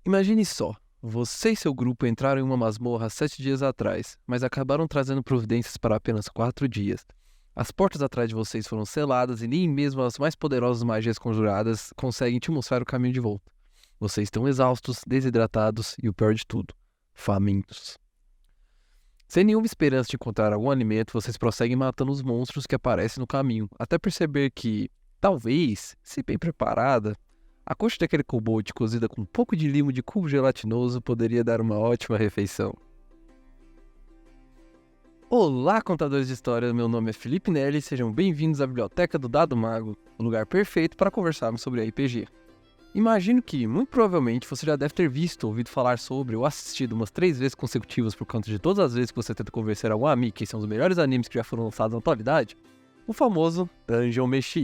Imagine só, você e seu grupo entraram em uma masmorra há 7 dias atrás, mas acabaram trazendo providências para apenas 4 dias. As portas atrás de vocês foram seladas e nem mesmo as mais poderosas magias conjuradas conseguem te mostrar o caminho de volta. Vocês estão exaustos, desidratados e o pior de tudo, famintos. Sem nenhuma esperança de encontrar algum alimento, vocês prosseguem matando os monstros que aparecem no caminho, até perceber que, talvez, se bem preparada, a coxa daquele kobold cozida com um pouco de limo de cubo gelatinoso poderia dar uma ótima refeição. Olá, contadores de história, meu nome é Felipe Nelli e sejam bem-vindos à Biblioteca do Dado Mago, o lugar perfeito para conversarmos sobre RPG. Imagino que, muito provavelmente, você já deve ter visto, ouvido falar sobre ou assistido umas 3 vezes consecutivas por conta de todas as vezes que você tenta convencer algum amigo que são os melhores animes que já foram lançados na atualidade, o famoso Dungeon Meshi.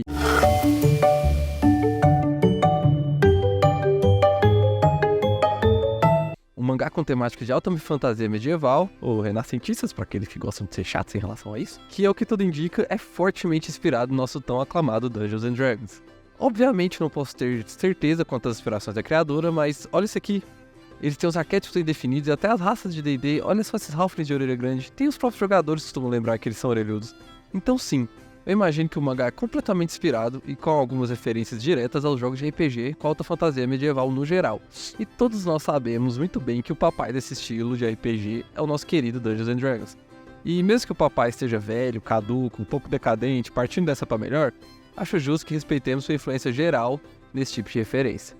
Um mangá com temática de alta fantasia medieval, ou renascentistas, para aqueles que gostam de ser chatos em relação a isso, que, ao que tudo indica, é fortemente inspirado no nosso tão aclamado Dungeons & Dragons. Obviamente não posso ter certeza quanto às inspirações da criadora, mas olha isso aqui. Eles têm os arquétipos bem definidos e até as raças de D&D, olha só esses halflings de orelha grande, tem os próprios jogadores que costumam lembrar que eles são orelhudos. Então sim, eu imagino que o mangá é completamente inspirado e com algumas referências diretas aos jogos de RPG com alta fantasia medieval no geral. E todos nós sabemos muito bem que o papai desse estilo de RPG é o nosso querido Dungeons & Dragons. E mesmo que o papai esteja velho, caduco, um pouco decadente, partindo dessa pra melhor, acho justo que respeitemos sua influência geral nesse tipo de referência.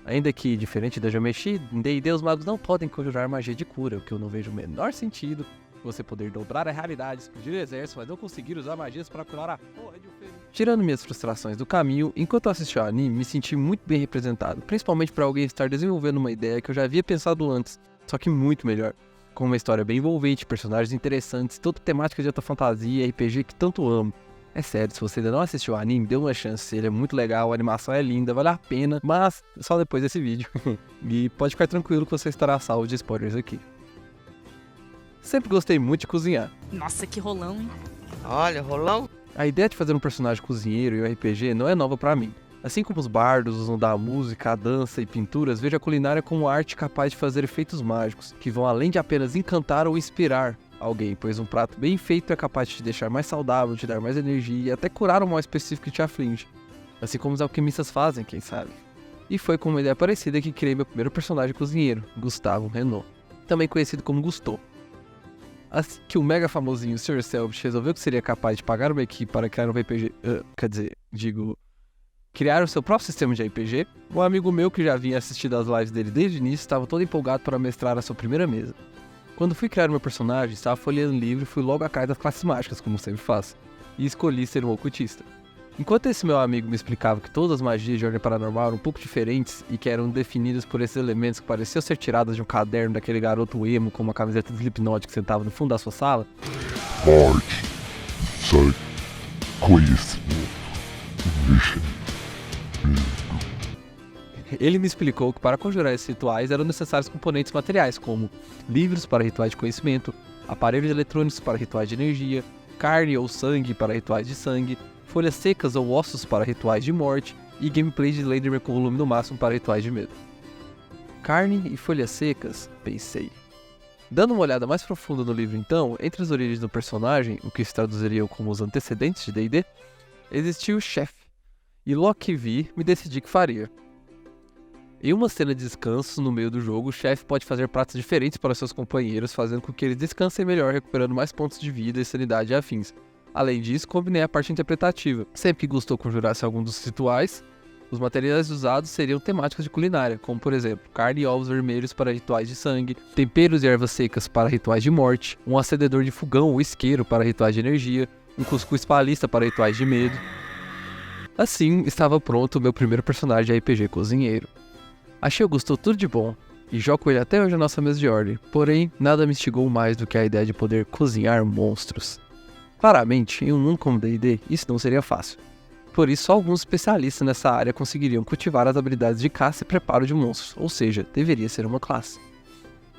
Ainda que, diferente da Geometry, em D&D os magos não podem conjurar magia de cura, o que eu não vejo o menor sentido. Você poder dobrar a realidade, explodir o exército, mas não conseguir usar magias para curar a porra de um ferimento. Tirando minhas frustrações do caminho, enquanto eu assisti ao anime, me senti muito bem representado, principalmente para alguém estar desenvolvendo uma ideia que eu já havia pensado antes, só que muito melhor. Com uma história bem envolvente, personagens interessantes, toda temática de alta fantasia e RPG que tanto amo. É sério, se você ainda não assistiu o anime, dê uma chance, ele é muito legal, a animação é linda, vale a pena, mas só depois desse vídeo. E pode ficar tranquilo que você estará salvo de spoilers aqui. Sempre gostei muito de cozinhar. Nossa, que rolão, hein? Olha, rolão. A ideia de fazer um personagem cozinheiro em um RPG não é nova pra mim. Assim como os bardos usam da música, a dança e pinturas, vejo a culinária como arte capaz de fazer efeitos mágicos, que vão além de apenas encantar ou inspirar alguém, pois um prato bem feito é capaz de te deixar mais saudável, te dar mais energia e até curar um mal específico que te aflige. Assim como os alquimistas fazem, quem sabe. E foi com uma ideia parecida que criei meu primeiro personagem cozinheiro, Gustavo Renault, também conhecido como Gusteau. Assim que o mega famosinho Sr. Selbst resolveu que seria capaz de pagar uma equipe para criar um RPG, criar o seu próprio sistema de RPG, um amigo meu que já vinha assistindo às lives dele desde o início estava todo empolgado para mestrar a sua primeira mesa. Quando fui criar meu personagem, estava folheando o livro e fui logo atrás das classes mágicas, como sempre faço, e escolhi ser um ocultista. Enquanto esse meu amigo me explicava que todas as magias de ordem paranormal eram um pouco diferentes e que eram definidas por esses elementos que pareciam ser tiradas de um caderno daquele garoto emo com uma camiseta de Slipknot que sentava no fundo da sua sala, Arte, sai, conhecimento, vixe. ele me explicou que para conjurar esses rituais eram necessários componentes materiais como livros para rituais de conhecimento, aparelhos eletrônicos para rituais de energia, carne ou sangue para rituais de sangue, folhas secas ou ossos para rituais de morte e gameplay de Slenderman com volume no máximo para rituais de medo. Carne e folhas secas, pensei. Dando uma olhada mais profunda no livro então, entre as origens do personagem, o que se traduziria como os antecedentes de D&D, existia o chefe, e logo que vi, me decidi que faria. Em uma cena de descanso no meio do jogo, o chefe pode fazer pratos diferentes para seus companheiros, fazendo com que eles descansem melhor, recuperando mais pontos de vida e sanidade e afins. Além disso, combinei a parte interpretativa. Sempre que Gusteau conjurasse algum dos rituais, os materiais usados seriam temáticas de culinária, como por exemplo, carne e ovos vermelhos para rituais de sangue, temperos e ervas secas para rituais de morte, um acendedor de fogão ou isqueiro para rituais de energia, um cuscuz palista para rituais de medo. Assim, estava pronto o meu primeiro personagem de RPG cozinheiro. Achei o Gusteau tudo de bom, e jogo com ele até hoje na nossa mesa de ordem, porém, nada me instigou mais do que a ideia de poder cozinhar monstros. Claramente, em um mundo como D&D, isso não seria fácil. Por isso, só alguns especialistas nessa área conseguiriam cultivar as habilidades de caça e preparo de monstros, ou seja, deveria ser uma classe.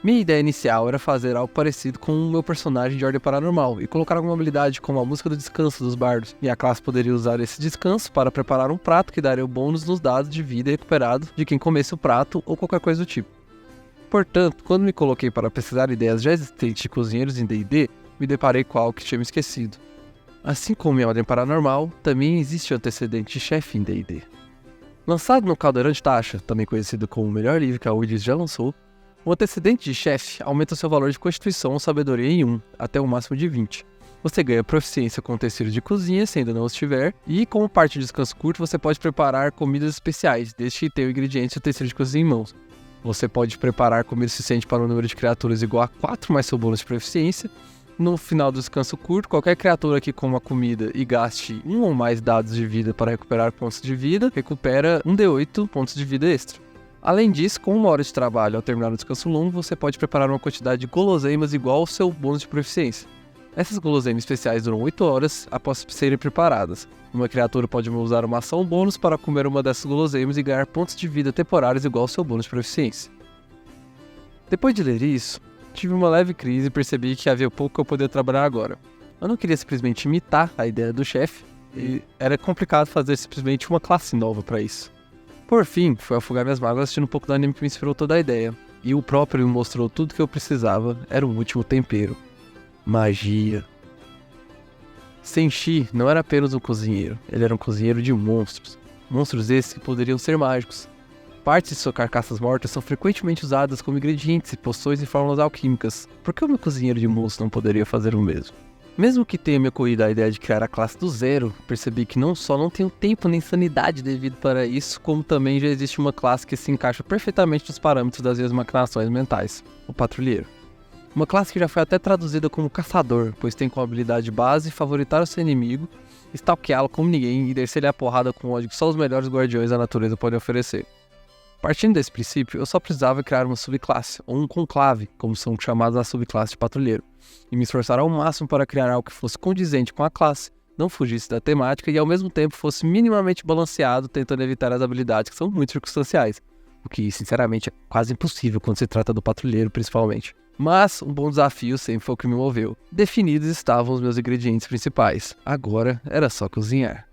Minha ideia inicial era fazer algo parecido com o meu personagem de ordem paranormal e colocar alguma habilidade como a música do descanso dos bardos. Minha classe poderia usar esse descanso para preparar um prato que daria o bônus nos dados de vida recuperado de quem comesse o prato ou qualquer coisa do tipo. Portanto, quando me coloquei para pesquisar ideias já existentes de cozinheiros em D&D, me deparei com algo que tinha me esquecido. Assim como em Ordem Paranormal, também existe o antecedente de chefe em D&D. Lançado no Caldeirão de Tasha, também conhecido como o melhor livro que a Wizards já lançou, o antecedente de chefe aumenta seu valor de constituição ou sabedoria em 1, até um máximo de 20. Você ganha proficiência com utensílios de cozinha, se ainda não os tiver, e como parte de descanso curto, você pode preparar comidas especiais, desde que tenha o ingrediente e utensílio de cozinha em mãos. Você pode preparar comida suficiente para um número de criaturas igual a 4 mais seu bônus de proficiência. No final do descanso curto, qualquer criatura que coma comida e gaste 1 ou mais dados de vida para recuperar pontos de vida, recupera 1d8 pontos de vida extra. Além disso, com 1 hora de trabalho ao terminar o descanso longo, você pode preparar uma quantidade de guloseimas igual ao seu bônus de proficiência. Essas guloseimas especiais duram 8 horas após serem preparadas. Uma criatura pode usar uma ação bônus para comer uma dessas guloseimas e ganhar pontos de vida temporários igual ao seu bônus de proficiência. Depois de ler isso, tive uma leve crise e percebi que havia pouco que eu poderia trabalhar agora. Eu não queria simplesmente imitar a ideia do chefe, e era complicado fazer simplesmente uma classe nova para isso. Por fim, fui afogar minhas mágoas assistindo um pouco do anime que me inspirou toda a ideia, e o próprio me mostrou tudo que eu precisava, era o último tempero. Magia. Senshi não era apenas um cozinheiro, ele era um cozinheiro de monstros. Monstros esses que poderiam ser mágicos. Partes de suas carcaças mortas são frequentemente usadas como ingredientes, poções e fórmulas alquímicas. Por que o meu cozinheiro de monstros não poderia fazer o mesmo? Mesmo que tenha me ocorrido a ideia de criar a classe do zero, percebi que não só não tenho tempo nem sanidade devido para isso, como também já existe uma classe que se encaixa perfeitamente nos parâmetros das minhas maquinações mentais, o patrulheiro. Uma classe que já foi até traduzida como caçador, pois tem como habilidade base favoritar o seu inimigo, stalkeá-lo como ninguém e descer-lhe a porrada com ódio que só os melhores guardiões da natureza podem oferecer. Partindo desse princípio, eu só precisava criar uma subclasse, ou um conclave, como são chamados as subclasses de patrulheiro, e me esforçar ao máximo para criar algo que fosse condizente com a classe, não fugisse da temática e ao mesmo tempo fosse minimamente balanceado, tentando evitar as habilidades que são muito circunstanciais, o que sinceramente é quase impossível quando se trata do patrulheiro principalmente. Mas um bom desafio sempre foi o que me moveu. Definidos estavam os meus ingredientes principais, agora era só cozinhar.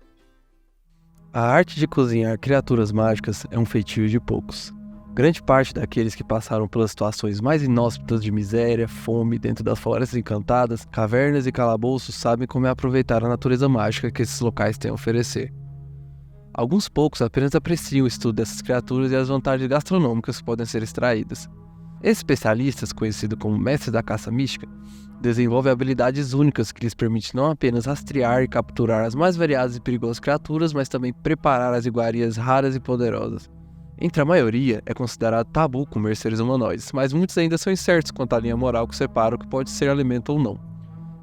A arte de cozinhar criaturas mágicas é um feitio de poucos. Grande parte daqueles que passaram pelas situações mais inóspitas de miséria, fome dentro das florestas encantadas, cavernas e calabouços sabem como é aproveitar a natureza mágica que esses locais têm a oferecer. Alguns poucos apenas apreciam o estudo dessas criaturas e as vantagens gastronômicas que podem ser extraídas. Esses especialistas, conhecidos como mestres da caça mística, desenvolvem habilidades únicas que lhes permitem não apenas rastrear e capturar as mais variadas e perigosas criaturas, mas também preparar as iguarias raras e poderosas. Entre a maioria, é considerado tabu comer seres humanoides, mas muitos ainda são incertos quanto à linha moral que separa o que pode ser alimento ou não.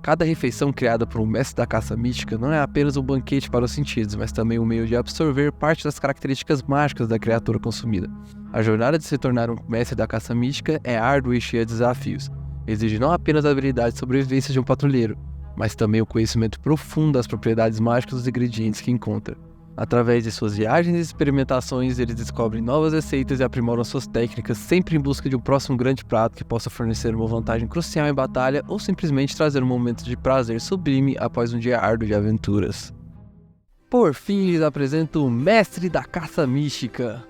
Cada refeição criada por um mestre da caça mística não é apenas um banquete para os sentidos, mas também um meio de absorver parte das características mágicas da criatura consumida. A jornada de se tornar um mestre da caça mística é árdua e cheia de desafios. Exige não apenas a habilidade de sobrevivência de um patrulheiro, mas também o conhecimento profundo das propriedades mágicas dos ingredientes que encontra. Através de suas viagens e experimentações, eles descobrem novas receitas e aprimoram suas técnicas, sempre em busca de um próximo grande prato que possa fornecer uma vantagem crucial em batalha ou simplesmente trazer um momento de prazer sublime após um dia árduo de aventuras. Por fim, lhes apresento o Mestre da Caça Mística.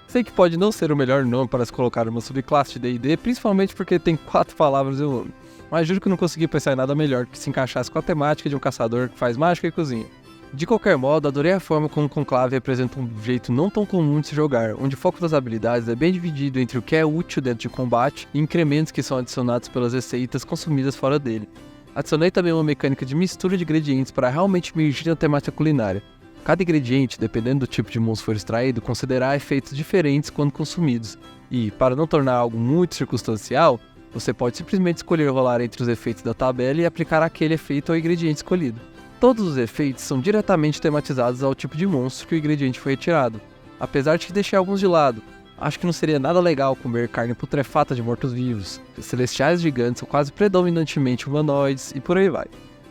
Sei que pode não ser o melhor nome para se colocar uma subclasse de D&D, principalmente porque tem 4 palavras em um nome, mas juro que não consegui pensar em nada melhor que se encaixasse com a temática de um caçador que faz mágica e cozinha. De qualquer modo, adorei a forma como o Conclave apresenta um jeito não tão comum de se jogar, onde o foco das habilidades é bem dividido entre o que é útil dentro de combate e incrementos que são adicionados pelas receitas consumidas fora dele. Adicionei também uma mecânica de mistura de ingredientes para realmente emergir na temática culinária. Cada ingrediente, dependendo do tipo de monstro for extraído, concederá efeitos diferentes quando consumidos, e, para não tornar algo muito circunstancial, você pode simplesmente escolher rolar entre os efeitos da tabela e aplicar aquele efeito ao ingrediente escolhido. Todos os efeitos são diretamente tematizados ao tipo de monstro que o ingrediente foi retirado. Apesar de que deixei alguns de lado, acho que não seria nada legal comer carne putrefata de mortos-vivos, celestiais gigantes são quase predominantemente humanoides e por aí vai.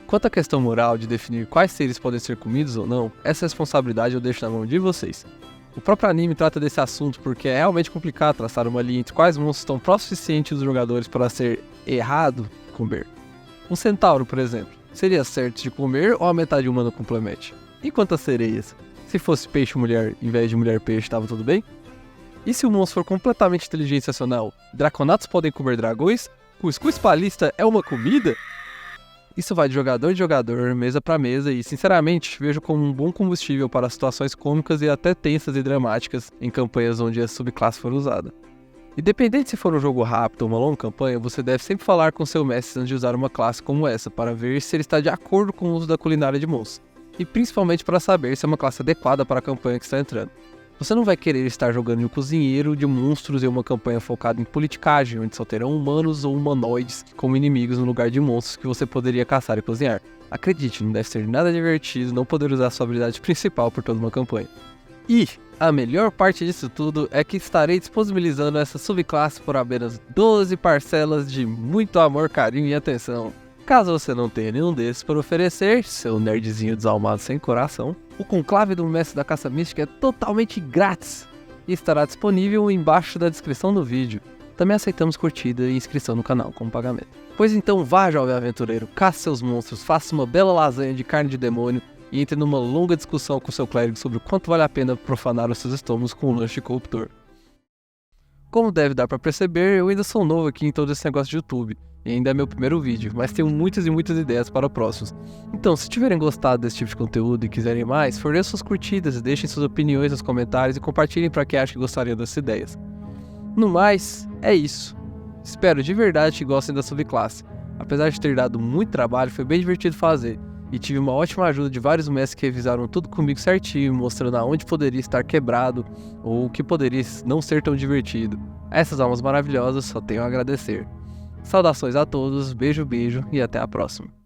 Quanto à questão moral de definir quais seres podem ser comidos ou não, essa responsabilidade eu deixo na mão de vocês. O próprio anime trata desse assunto porque é realmente complicado traçar uma linha entre quais monstros estão próximos o suficiente dos jogadores para ser errado comer. Um centauro, por exemplo. Seria certo de comer ou a metade humana complementa? E quanto às sereias? Se fosse peixe-mulher em vez de mulher-peixe, estava tudo bem? E se o monstro for completamente inteligente e sensacional? Draconatos podem comer dragões? Cuscuz palista é uma comida? Isso vai de jogador, mesa pra mesa e, sinceramente, vejo como um bom combustível para situações cômicas e até tensas e dramáticas em campanhas onde a subclasse for usada. Independente se for um jogo rápido ou uma longa campanha, você deve sempre falar com seu mestre antes de usar uma classe como essa, para ver se ele está de acordo com o uso da culinária de monstros, e principalmente para saber se é uma classe adequada para a campanha que está entrando. Você não vai querer estar jogando de um cozinheiro de monstros em uma campanha focada em politicagem, onde só terão humanos ou humanoides como inimigos no lugar de monstros que você poderia caçar e cozinhar. Acredite, não deve ser nada divertido não poder usar sua habilidade principal por toda uma campanha. E a melhor parte disso tudo é que estarei disponibilizando essa subclasse por apenas 12 parcelas de muito amor, carinho e atenção. Caso você não tenha nenhum desses para oferecer, seu nerdzinho desalmado sem coração, o Conclave do Mestre da Caça Mística é totalmente grátis e estará disponível embaixo da descrição do vídeo. Também aceitamos curtida e inscrição no canal como pagamento. Pois então vá, jovem aventureiro, caça seus monstros, faça uma bela lasanha de carne de demônio e entre numa longa discussão com seu clérigo sobre o quanto vale a pena profanar os seus estômagos com um lanche corruptor. Como deve dar para perceber, eu ainda sou novo aqui em todo esse negócio de YouTube, e ainda é meu primeiro vídeo, mas tenho muitas e muitas ideias para próximos. Então, se tiverem gostado desse tipo de conteúdo e quiserem mais, forneçam suas curtidas, deixem suas opiniões nos comentários e compartilhem para quem acha que gostariam dessas ideias. No mais, é isso. Espero de verdade que gostem da subclasse. Apesar de ter dado muito trabalho, foi bem divertido fazer, e tive uma ótima ajuda de vários mestres que revisaram tudo comigo certinho, mostrando aonde poderia estar quebrado ou o que poderia não ser tão divertido. A essas almas maravilhosas só tenho a agradecer. Saudações a todos, beijo e até a próxima.